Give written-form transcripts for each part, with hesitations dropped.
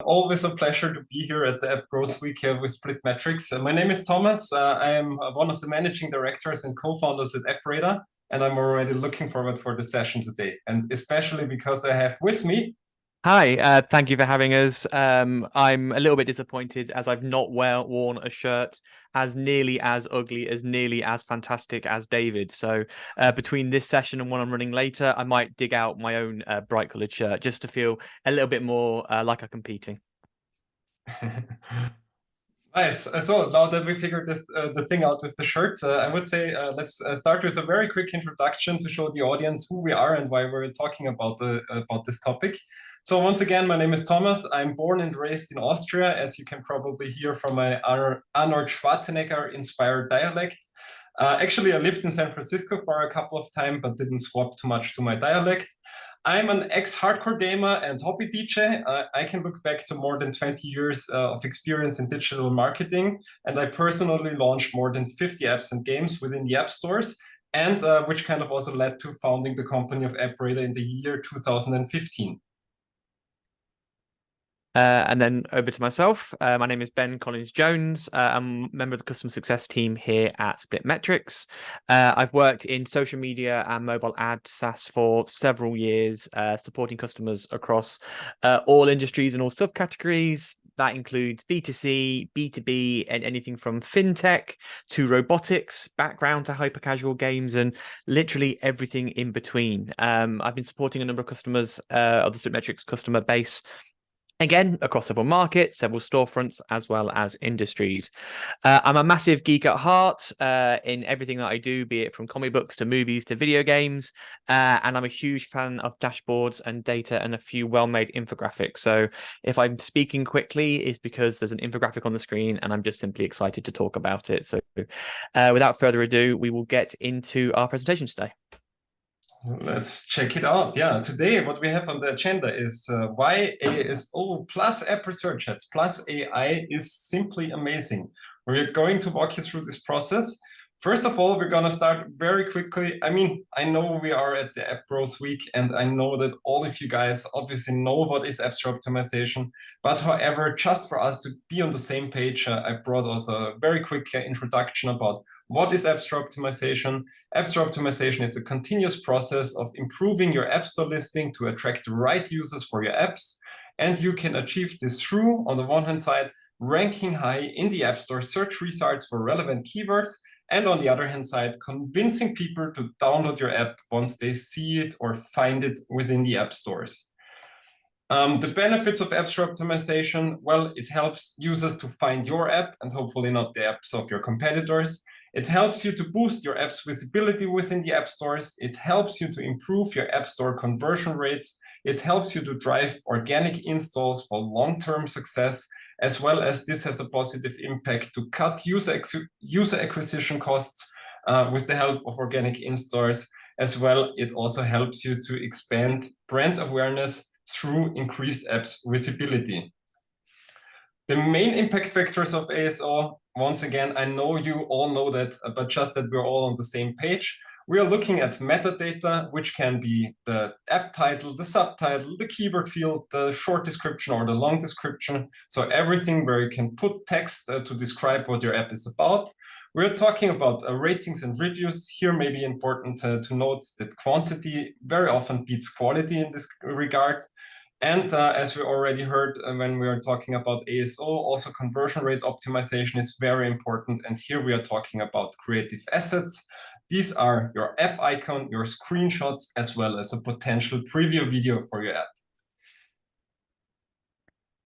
Always a pleasure to be here at the App Growth Week with SplitMetrics. My name is Thomas. I am one of the managing directors and co-founders at AppRadar, and I'm already looking forward for the session today, and especially because I have with me. Hi, thank you for having us. I'm a little bit disappointed as I've not worn a shirt as nearly as ugly, as nearly as fantastic as David. So between this session and one I'm running later, I might dig out my own bright coloured shirt just to feel a little bit more like I'm competing. Nice. So now that we figured the thing out with the shirt, I would say let's start with a very quick introduction to show the audience who we are and why we're talking about this topic. So once again, my name is Thomas. I'm born and raised in Austria, as you can probably hear from my Arnold Schwarzenegger-inspired dialect. Actually, I lived in San Francisco for a couple of times, but didn't swap too much to my dialect. I'm an ex-hardcore gamer and hobby DJ. I can look back to more than 20 years of experience in digital marketing, and I personally launched more than 50 apps and games within the app stores, and which kind of also led to founding the company of AppRadar in the year 2015. And then over to myself. My name is Ben Collins-Jones. I'm a member of the customer success team here at SplitMetrics. I've worked in social media and mobile ad SaaS for several years, supporting customers across all industries and all subcategories. That includes B2C, B2B, and anything from fintech to robotics, background to hyper casual games, and literally everything in between. I've been supporting a number of customers of the SplitMetrics customer base. Again, across several markets, several storefronts, as well as industries. I'm a massive geek at heart in everything that I do, be it from comic books to movies to video games. And I'm a huge fan of dashboards and data and a few well-made infographics. So if I'm speaking quickly, it's because there's an infographic on the screen and I'm just simply excited to talk about it. So without further ado, we will get into our presentation today. Let's check it out. Yeah, today what we have on the agenda is why ASO plus Apple Search Ads plus AI is simply amazing. We're going to walk you through this process. First of all, we're going to start very quickly. I mean, I know we are at the App Growth Week, and I know that all of you guys obviously know what is App Store optimization. But however, just for us to be on the same page, I brought also a very quick introduction about what is App Store optimization. App Store optimization is a continuous process of improving your App Store listing to attract the right users for your apps. And you can achieve this through, on the one hand side, ranking high in the App Store search results for relevant keywords, and on the other hand side, convincing people to download your app once they see it or find it within the app stores. The benefits of App Store optimization, well, it helps users to find your app and hopefully not the apps of your competitors. It helps you to boost your app's visibility within the app stores. It helps you to improve your app store conversion rates. It helps you to drive organic installs for long-term success, as well as this has a positive impact to cut user acquisition costs with the help of organic installs. As well, it also helps you to expand brand awareness through increased apps visibility. The main impact factors of ASO, once again, I know you all know that, but just that we're all on the same page. We are looking at metadata, which can be the app title, the subtitle, the keyword field, the short description or the long description. So everything where you can put text to describe what your app is about. We're talking about ratings and reviews. Here may be important to note that quantity very often beats quality in this regard. And as we already heard when we are talking about ASO, also conversion rate optimization is very important. And here we are talking about creative assets. These are your app icon, your screenshots, as well as a potential preview video for your app.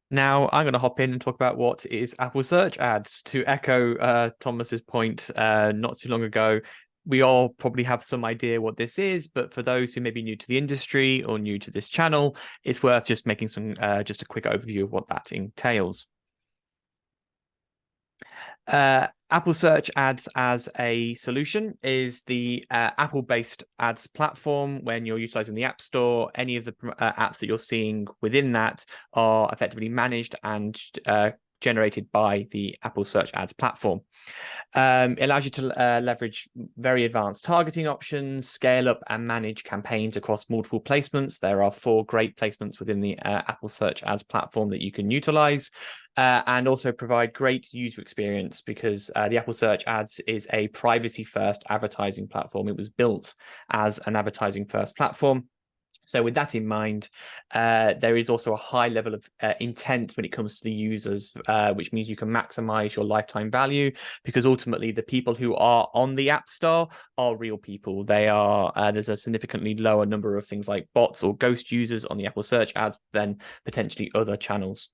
Now I'm going to hop in and talk about what is Apple Search Ads. To echo Thomas's point not too long ago, we all probably have some idea what this is, but for those who may be new to the industry or new to this channel, it's worth just making some just a quick overview of what that entails. Apple Search Ads as a solution is the Apple-based ads platform. When you're utilizing the App Store, any of the apps that you're seeing within that are effectively managed and generated by the Apple Search Ads platform. It allows you to leverage very advanced targeting options, scale up and manage campaigns across multiple placements. There are 4 great placements within the Apple Search Ads platform that you can utilize, and also provide great user experience, because the Apple Search Ads is a privacy-first advertising platform. It was built as an advertising-first platform. So with that in mind, there is also a high level of intent when it comes to the users, which means you can maximize your lifetime value, because ultimately the people who are on the App Store are real people. They are there's a significantly lower number of things like bots or ghost users on the Apple Search Ads than potentially other channels.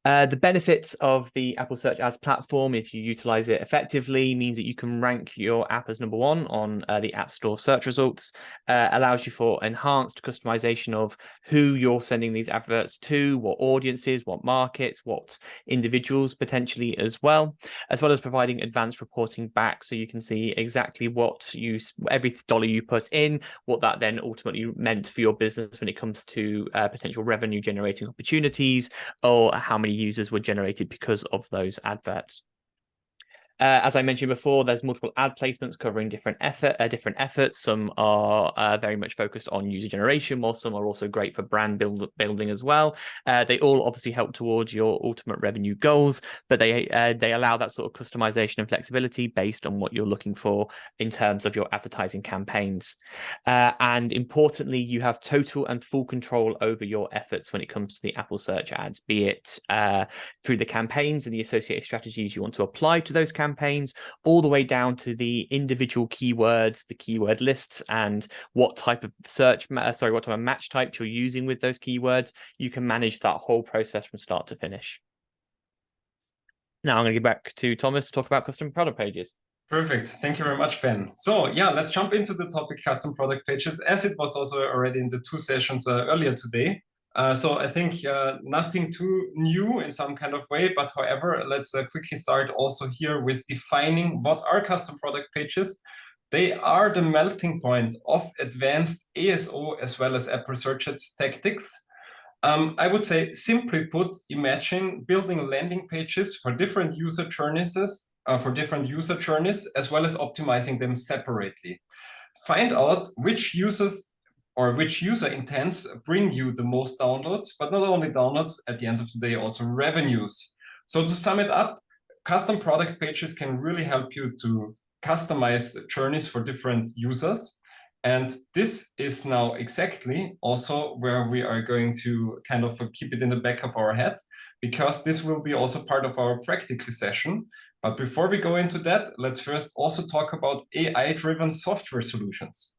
The benefits of the Apple Search Ads platform, if you utilize it effectively, means that you can rank your app as #1 on the App Store search results, allows you for enhanced customization of who you're sending these adverts to, what audiences, what markets, what individuals potentially as well as providing advanced reporting back, so you can see exactly what every dollar you put in, what that then ultimately meant for your business when it comes to potential revenue generating opportunities, or how many users were generated because of those adverts. As I mentioned before, there's multiple ad placements covering different efforts. Some are very much focused on user generation, while some are also great for brand building as well. They all obviously help towards your ultimate revenue goals, but they allow that sort of customization and flexibility based on what you're looking for in terms of your advertising campaigns. And importantly, you have total and full control over your efforts when it comes to the Apple Search Ads, be it through the campaigns and the associated strategies you want to apply to those campaigns, all the way down to the individual keywords, the keyword lists, and what type of what type of match type you're using with those keywords. You can manage that whole process from start to finish. Now I'm going to get back to Thomas to talk about custom product pages. Perfect. Thank you very much, Ben. So yeah, let's jump into the topic custom product pages, as it was also already in the 2 sessions earlier today. So I think nothing too new in some kind of way, but however, let's quickly start also here with defining what are custom product pages. They are the melting point of advanced ASO as well as Apple Search Ads tactics. I would say, simply put, imagine building landing pages for different user journeys, as well as optimizing them separately. Find out which users or which user intents bring you the most downloads, but not only downloads, at the end of the day, also revenues. So to sum it up, custom product pages can really help you to customize journeys for different users. And this is now exactly also where we are going to kind of keep it in the back of our head, because this will be also part of our practical session. But before we go into that, let's first also talk about AI-driven software solutions.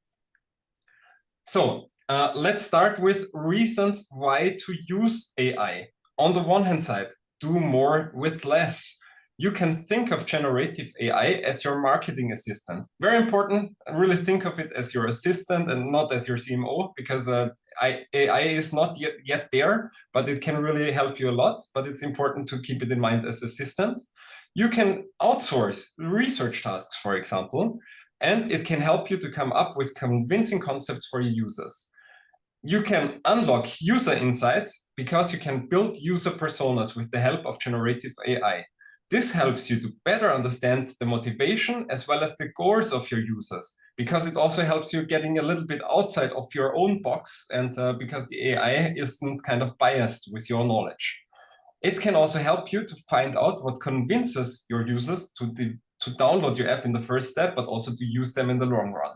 So let's start with reasons why to use AI. On the one hand side, do more with less. You can think of generative AI as your marketing assistant. Very important, really think of it as your assistant and not as your CMO, because AI is not yet there, but it can really help you a lot. But it's important to keep it in mind as assistant. You can outsource research tasks, for example, and it can help you to come up with convincing concepts for your users. You can unlock user insights because you can build user personas with the help of generative AI. This helps you to better understand the motivation as well as the goals of your users, because it also helps you getting a little bit outside of your own box, and because the AI isn't kind of biased with your knowledge. It can also help you to find out what convinces your users to download your app in the first step, but also to use them in the long run.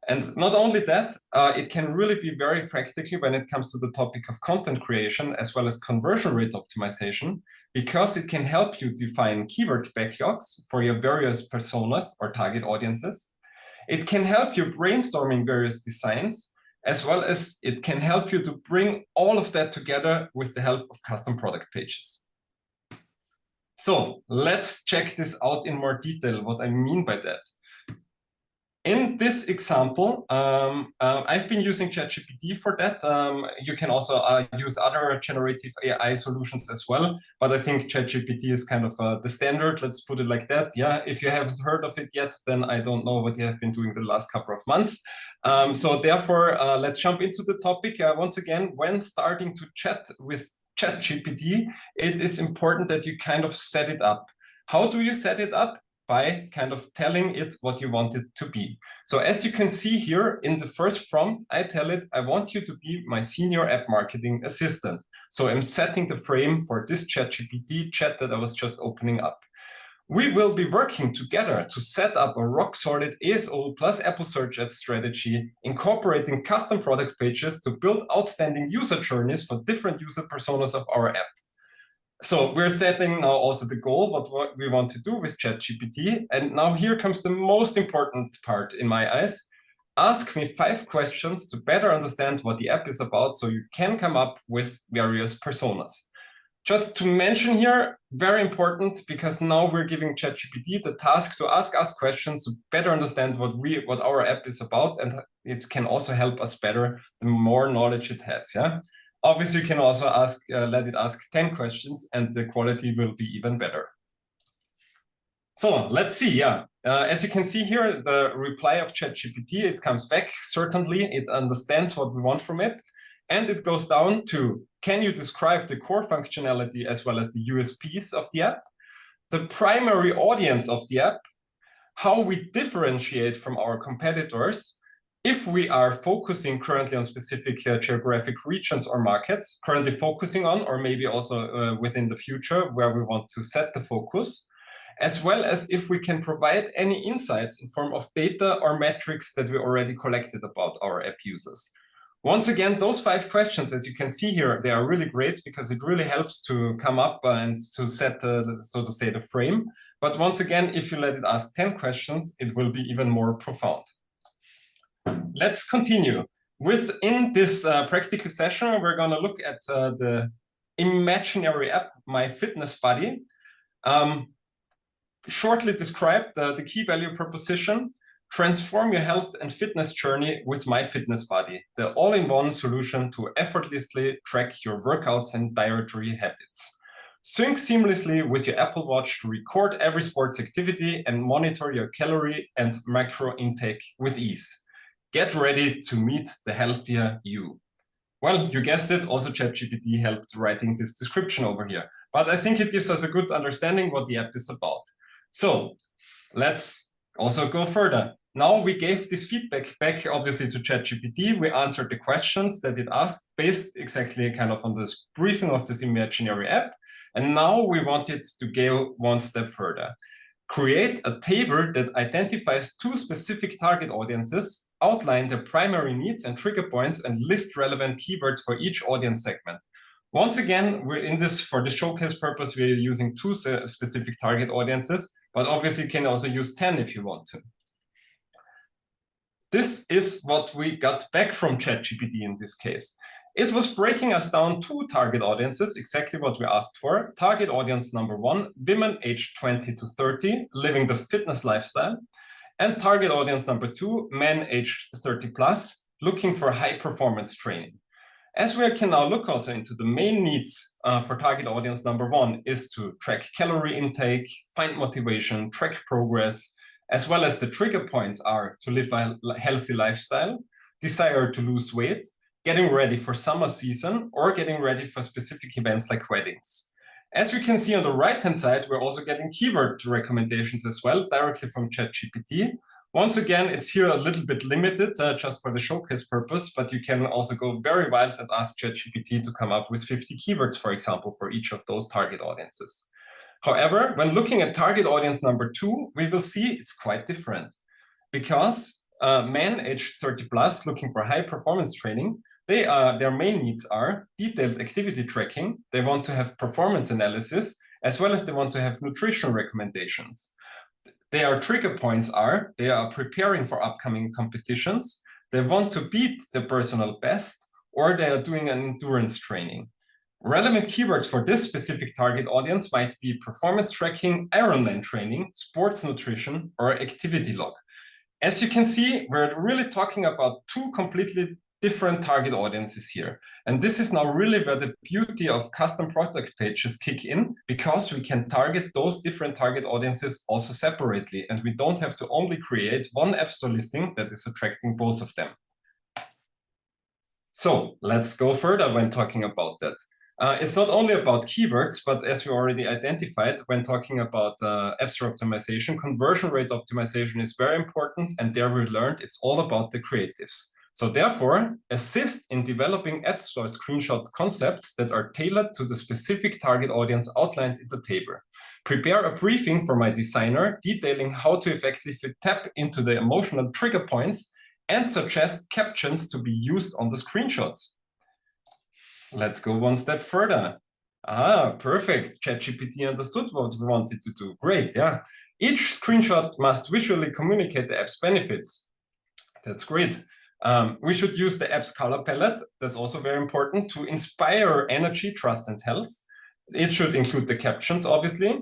And not only that, it can really be very practical when it comes to the topic of content creation as well as conversion rate optimization, because it can help you define keyword backlogs for your various personas or target audiences. It can help you brainstorming various designs, as well as it can help you to bring all of that together with the help of custom product pages. So let's check this out in more detail, what I mean by that. In this example, I've been using ChatGPT for that. You can also use other generative AI solutions as well, but I think ChatGPT is kind of the standard, let's put it like that. Yeah, if you haven't heard of it yet, then I don't know what you have been doing the last couple of months. So therefore, let's jump into the topic. Once again, when starting to chat with ChatGPT, it is important that you kind of set it up. How do you set it up? By kind of telling it what you want it to be. So as you can see here in the first prompt, I tell it, I want you to be my senior app marketing assistant. So I'm setting the frame for this ChatGPT chat that I was just opening up. We will be working together to set up a rock-solid ASO plus Apple Search Ads strategy, incorporating custom product pages to build outstanding user journeys for different user personas of our app. So we're setting now also the goal, what we want to do with ChatGPT. And now here comes the most important part in my eyes. Ask me 5 questions to better understand what the app is about so you can come up with various personas. Just to mention here, very important, because now we're giving ChatGPT the task to ask us questions to better understand what our app is about, and it can also help us better the more knowledge it has. Yeah. Obviously, you can also let it ask 10 questions, and the quality will be even better. So let's see. Yeah, as you can see here, the reply of ChatGPT, it comes back. Certainly, it understands what we want from it. And it goes down to, can you describe the core functionality as well as the USPs of the app, the primary audience of the app, how we differentiate from our competitors, if we are focusing currently on specific geographic regions or markets, currently focusing on, or maybe also within the future where we want to set the focus, as well as if we can provide any insights in form of data or metrics that we already collected about our app users. Once again, those 5 questions, as you can see here, they are really great because it really helps to come up and to set, so to say, the frame. But once again, if you let it ask 10 questions, it will be even more profound. Let's continue. Within this practical session, we're going to look at the imaginary app, My Fitness Buddy. Shortly described the key value proposition. Transform your health and fitness journey with My Fitness Buddy, the all-in-one solution to effortlessly track your workouts and dietary habits. Sync seamlessly with your Apple Watch to record every sports activity and monitor your calorie and macro intake with ease. Get ready to meet the healthier you. Well, you guessed it, also ChatGPT helped writing this description over here. But I think it gives us a good understanding what the app is about. So let's also go further. Now we gave this feedback back, obviously, to ChatGPT. We answered the questions that it asked based exactly kind of on this briefing of this imaginary app. And now we wanted to go one step further. Create a table that identifies 2 specific target audiences, outline their primary needs and trigger points, and list relevant keywords for each audience segment. Once again, we're in this for the showcase purpose, we're using 2 specific target audiences, but obviously you can also use 10 if you want to. This is what we got back from ChatGPT in this case. It was breaking us down 2 target audiences, exactly what we asked for. Target audience number 1, women aged 20 to 30, living the fitness lifestyle. And target audience number 2, men aged 30 plus, looking for high performance training. As we can now look also into the main needs for target audience number 1 is to track calorie intake, find motivation, track progress, as well as the trigger points are to live a healthy lifestyle, desire to lose weight, getting ready for summer season, or getting ready for specific events like weddings. As we can see on the right-hand side, we're also getting keyword recommendations as well, directly from ChatGPT. Once again, it's here a little bit limited just for the showcase purpose, but you can also go very wild and ask ChatGPT to come up with 50 keywords, for example, for each of those target audiences. However, when looking at target audience number 2, we will see it's quite different because men aged 30 plus looking for high performance training, their main needs are detailed activity tracking. They want to have performance analysis, as well as they want to have nutrition recommendations. Their trigger points are, they are preparing for upcoming competitions. They want to beat their personal best, or they are doing an endurance training. Relevant keywords for this specific target audience might be performance tracking, Ironman training, sports nutrition, or activity log. As you can see, we're really talking about 2 completely different target audiences here. And this is now really where the beauty of custom product pages kick in, because we can target those different target audiences also separately. And we don't have to only create one App Store listing that is attracting both of them. So let's go further when talking about that. It's not only about keywords, but as we already identified when talking about App Store optimization, conversion rate optimization is very important. And there we learned it's all about the creatives. So therefore, assist in developing App Store screenshot concepts that are tailored to the specific target audience outlined in the table. Prepare a briefing for my designer detailing how to effectively tap into the emotional trigger points and suggest captions to be used on the screenshots. Let's go one step further. Perfect. ChatGPT understood what we wanted to do. Great, yeah. Each screenshot must visually communicate the app's benefits. That's great. We should use the app's color palette. That's also very important to inspire energy, trust, and health. It should include the captions, obviously.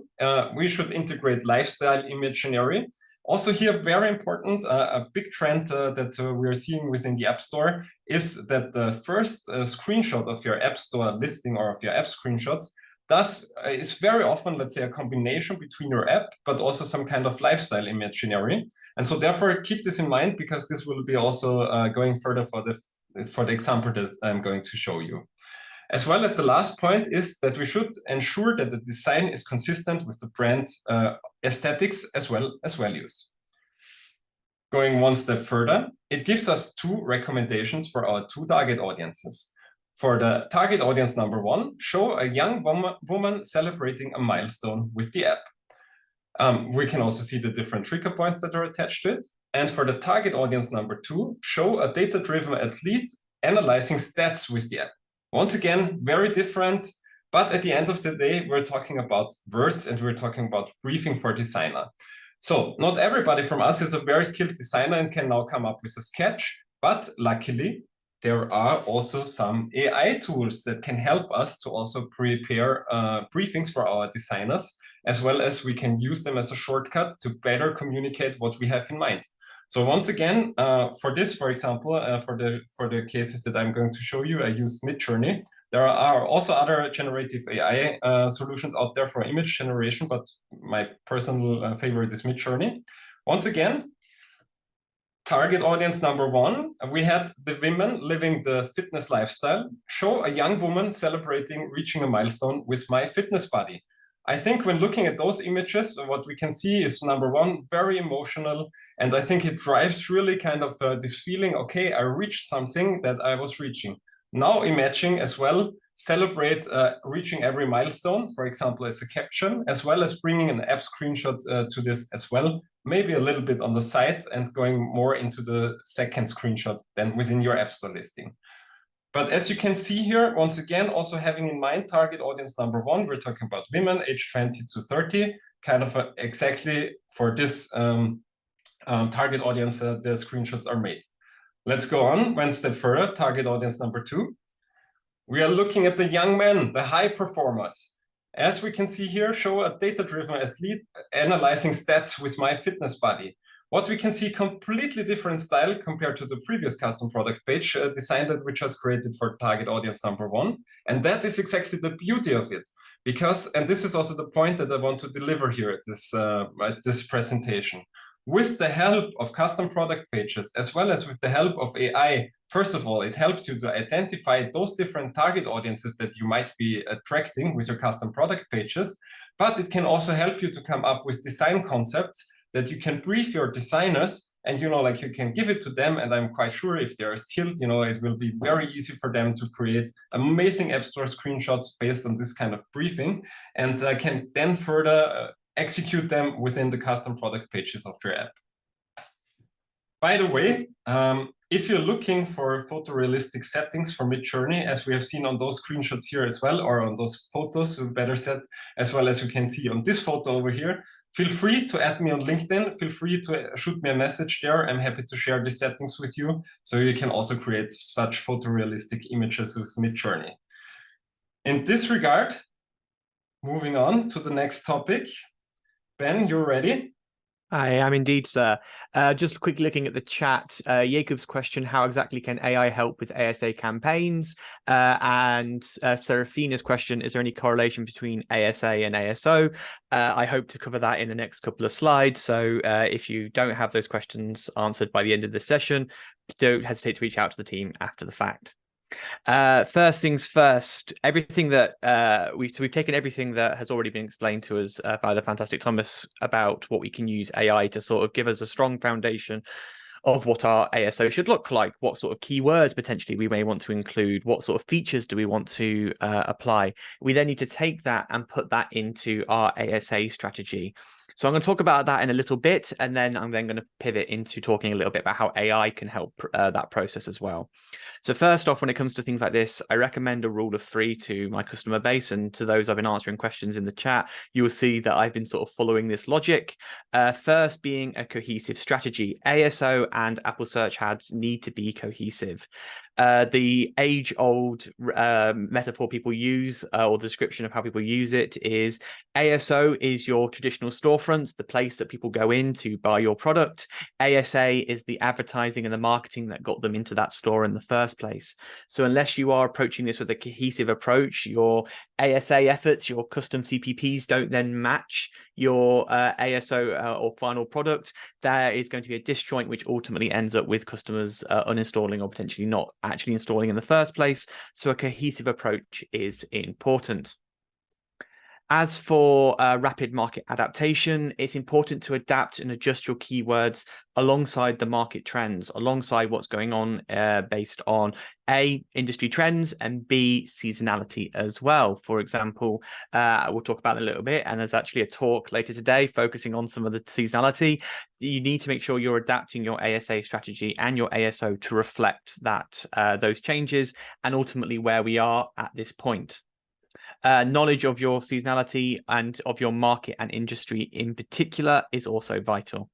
We should integrate lifestyle imaginary. Also here, very important, a big trend that we're seeing within the App Store is that the first screenshot of your App Store listing or of your app screenshots is very often, let's say, a combination between your app, but also some kind of lifestyle imaginary. And so therefore, keep this in mind, because this will be also going further for the example that I'm going to show you. As well as the last point is that we should ensure that the design is consistent with the brand aesthetics as well as values. Going one step further, it gives us 2 recommendations for our 2 target audiences. For the target audience number 1, show a young woman celebrating a milestone with the app. We can also see the different trigger points that are attached to it. And for the target audience number 2, show a data-driven athlete analyzing stats with the app. Once again, very different, but at the end of the day, we're talking about words and we're talking about briefing for designer. So not everybody from us is a very skilled designer and can now come up with a sketch, but luckily there are also some AI tools that can help us to also prepare briefings for our designers, as well as we can use them as a shortcut to better communicate what we have in mind. So once again, for this, for example, for the cases that I'm going to show you, I use Midjourney. There are also other generative AI solutions out there for image generation, but my personal favorite is Midjourney. Once again, target audience number 1, we had the women living the fitness lifestyle. Show a young woman celebrating reaching a milestone with my fitness buddy. I think when looking at those images, what we can see is number 1, very emotional. And I think it drives really kind of this feeling, okay, I reached something that I was reaching. Now imagine as well, celebrate reaching every milestone, for example, as a caption, as well as bringing an app screenshot to this as well, maybe a little bit on the side and going more into the second screenshot than within your App Store listing. But as you can see here, once again, also having in mind target audience number 1, we're talking about women aged 20 to 30, kind of exactly for this target audience the screenshots are made. Let's go on one step further, target audience number 2. We are looking at the young men, the high performers. As we can see here, show a data-driven athlete analyzing stats with my fitness buddy. What we can see, completely different style compared to the previous custom product page design that we just created for target audience number 1. And that is exactly the beauty of it. Because, and this is also the point that I want to deliver here at this presentation. With the help of custom product pages, as well as with the help of AI, first of all, it helps you to identify those different target audiences that you might be attracting with your custom product pages. But it can also help you to come up with design concepts that you can brief your designers and, like you can give it to them. And I'm quite sure if they are skilled, it will be very easy for them to create amazing App Store screenshots based on this kind of briefing, and can then further execute them within the custom product pages of your app. By the way, if you're looking for photorealistic settings for Midjourney, as we have seen on those screenshots here as well, or on those photos, better said, as well as you can see on this photo over here, feel free to add me on LinkedIn. Feel free to shoot me a message there. I'm happy to share the settings with you, so you can also create such photorealistic images with Midjourney. In this regard, moving on to the next topic. Ben, you're ready? I am indeed, sir. Just quickly looking at the chat, Jacob's question, how exactly can AI help with ASA campaigns? And Serafina's question, is there any correlation between ASA and ASO? I hope to cover that in the next couple of slides. So if you don't have those questions answered by the end of the session, don't hesitate to reach out to the team after the fact. First things first, everything that we've taken everything that has already been explained to us by the fantastic Thomas about what we can use AI to sort of give us a strong foundation of what our ASO should look like, what sort of keywords potentially we may want to include, what sort of features do we want to apply. We then need to take that and put that into our ASA strategy. So I'm going to talk about that in a little bit, and then I'm then going to pivot into talking a little bit about how AI can help that process as well. So first off, when it comes to things like this, I recommend a rule of three to my customer base, and to those I've been answering questions in the chat, you will see that I've been sort of following this logic. First being a cohesive strategy. ASO and Apple Search Ads need to be cohesive. The age-old metaphor people use, or the description of how people use it, is ASO is your traditional storefront, the place that people go in to buy your product. ASA is the advertising and the marketing that got them into that store in the first place. So unless you are approaching this with a cohesive approach, your ASA efforts, your custom CPPs don't then match your ASO or final product, there is going to be a disjoint which ultimately ends up with customers uninstalling or potentially not actually installing in the first place. So a cohesive approach is important. As for rapid market adaptation, it's important to adapt and adjust your keywords alongside the market trends, alongside what's going on based on A, industry trends, and B, seasonality as well. For example, we'll talk about it a little bit, and there's actually a talk later today focusing on some of the seasonality. You need to make sure you're adapting your ASA strategy and your ASO to reflect that those changes and ultimately where we are at this point. Knowledge of your seasonality and of your market and industry in particular is also vital.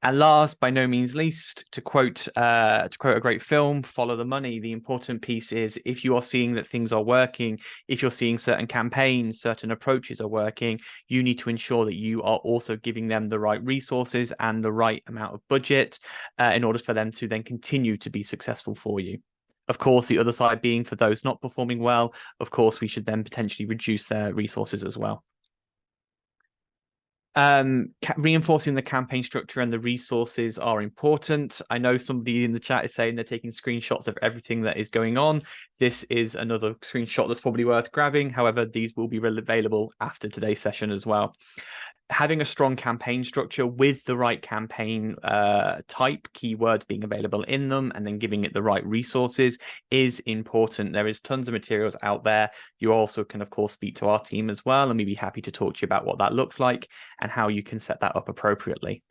And last, by no means least, to quote a great film, follow the money. The important piece is if you are seeing that things are working, if you're seeing certain campaigns, certain approaches are working, you need to ensure that you are also giving them the right resources and the right amount of budget in order for them to then continue to be successful for you. Of course, the other side being for those not performing well, of course, we should then potentially reduce their resources as well. Reinforcing the campaign structure and the resources are important. I know somebody in the chat is saying they're taking screenshots of everything that is going on. This is another screenshot that's probably worth grabbing. However, these will be available after today's session as well. Having a strong campaign structure with the right campaign type, keywords being available in them, and then giving it the right resources is important. There is tons of materials out there. You also can, of course, speak to our team as well, and we'd be happy to talk to you about what that looks like and how you can set that up appropriately.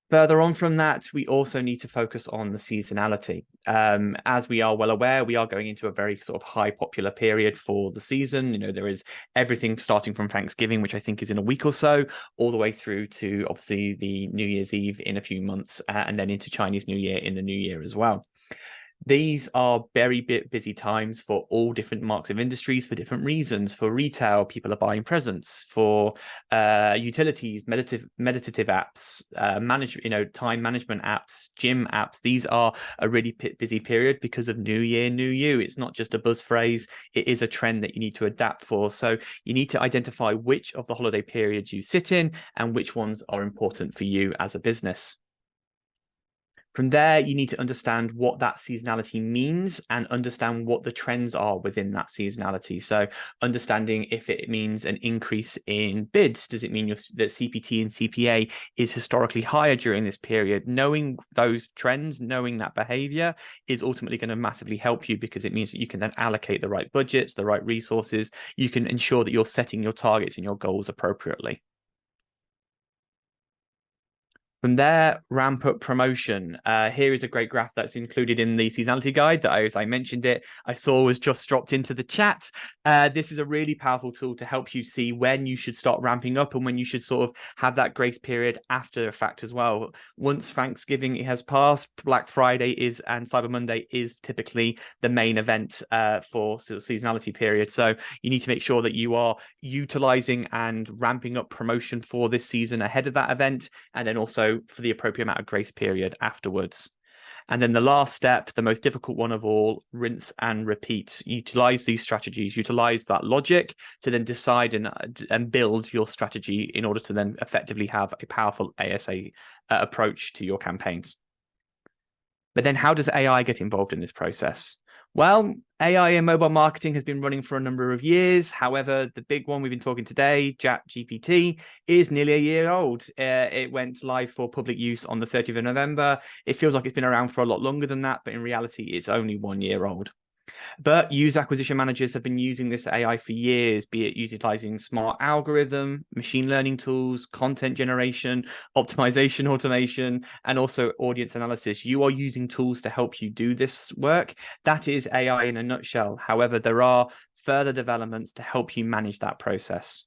Further on from that, we also need to focus on the seasonality. As we are well aware, we are going into a very sort of high popular period for the season. You know, there is everything starting from Thanksgiving, which I think is in a week or so, all the way through to obviously the New Year's Eve in a few months, and then into Chinese New Year in the new year as well. These are very busy times for all different marks of industries for different reasons. For retail, people are buying presents. For utilities, meditative apps, time management apps, gym apps. These are a really busy period because of New Year, New You. It's not just a buzz phrase. It is a trend that you need to adapt for. So you need to identify which of the holiday periods you sit in and which ones are important for you as a business. From there, you need to understand what that seasonality means and understand what the trends are within that seasonality. So understanding if it means an increase in bids, does it mean that CPT and CPA is historically higher during this period? Knowing those trends, knowing that behavior is ultimately going to massively help you because it means that you can then allocate the right budgets, the right resources. You can ensure that you're setting your targets and your goals appropriately. From there, ramp up promotion. Here is a great graph that's included in the seasonality guide that, as I mentioned it, I saw was just dropped into the chat. This is a really powerful tool to help you see when you should start ramping up and when you should sort of have that grace period after the fact as well. Once Thanksgiving has passed, Black Friday and Cyber Monday is typically the main event for seasonality period. So you need to make sure that you are utilizing and ramping up promotion for this season ahead of that event, and then also for the appropriate amount of grace period afterwards. And then the last step, the most difficult one of all, rinse and repeat. Utilize these strategies, utilize that logic to then decide and build your strategy in order to then effectively have a powerful ASA approach to your campaigns. But then how does AI get involved in this process? Well, AI in mobile marketing has been running for a number of years. However, the big one we've been talking today, ChatGPT, is nearly a year old. It went live for public use on the 30th of November. It feels like it's been around for a lot longer than that, but in reality, it's only 1 year old. But user acquisition managers have been using this AI for years, be it utilizing smart algorithm, machine learning tools, content generation, optimization automation, and also audience analysis. You are using tools to help you do this work. That is AI in a nutshell. However, there are further developments to help you manage that process.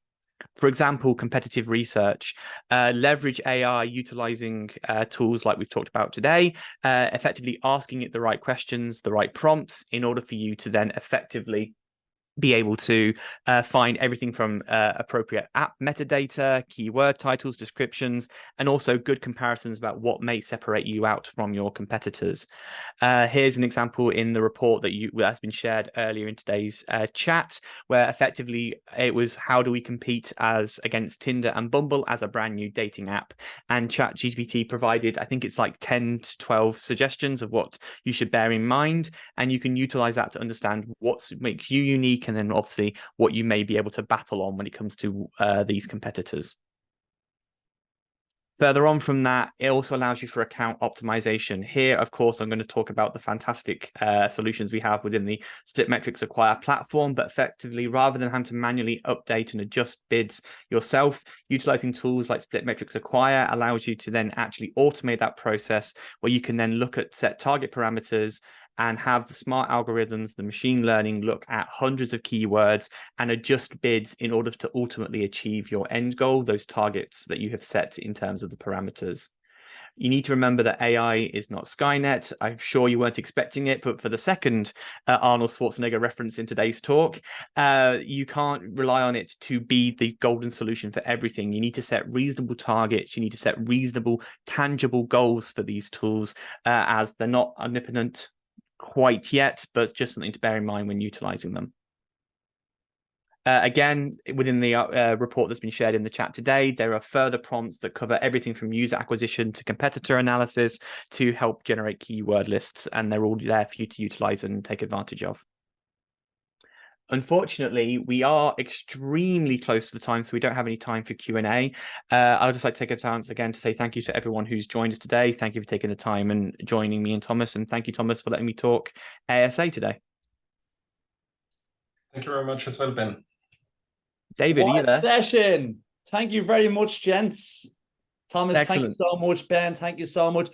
For example, competitive research, leverage AI utilizing tools like we've talked about today, effectively asking it the right questions, the right prompts in order for you to then effectively be able to find everything from appropriate app metadata, keyword titles, descriptions, and also good comparisons about what may separate you out from your competitors. Here's an example in the report that's been shared earlier in today's chat, where effectively it was how do we compete against Tinder and Bumble as a brand new dating app, and ChatGPT provided, I think it's like 10 to 12 suggestions of what you should bear in mind, and you can utilize that to understand what makes you unique, and then obviously what you may be able to battle on when it comes to these competitors. Further on from that, it also allows you for account optimization. Here, of course, I'm going to talk about the fantastic solutions we have within the SplitMetrics Acquire platform, but effectively, rather than having to manually update and adjust bids yourself, utilizing tools like SplitMetrics Acquire allows you to then actually automate that process, where you can then look at set target parameters and have the smart algorithms, the machine learning, look at hundreds of keywords and adjust bids in order to ultimately achieve your end goal, those targets that you have set in terms of the parameters. You need to remember that AI is not Skynet. I'm sure you weren't expecting it, but for the second Arnold Schwarzenegger reference in today's talk, you can't rely on it to be the golden solution for everything. You need to set reasonable targets. You need to set reasonable, tangible goals for these tools, as they're not omnipotent quite yet, but it's just something to bear in mind when utilizing them. Again, within the report that's been shared in the chat today, there are further prompts that cover everything from user acquisition to competitor analysis to help generate keyword lists, and they're all there for you to utilize and take advantage of. Unfortunately, we are extremely close to the time, so we don't have any time for Q&A. I would just like to take a chance again to say thank you to everyone who's joined us today. Thank you for taking the time and joining me and Thomas, and thank you, Thomas, for letting me talk ASA today. Thank you very much as well, Ben. David, what are you there? Session. Thank you very much, gents. Thomas, Excellent. thank you so much. Ben, thank you so much.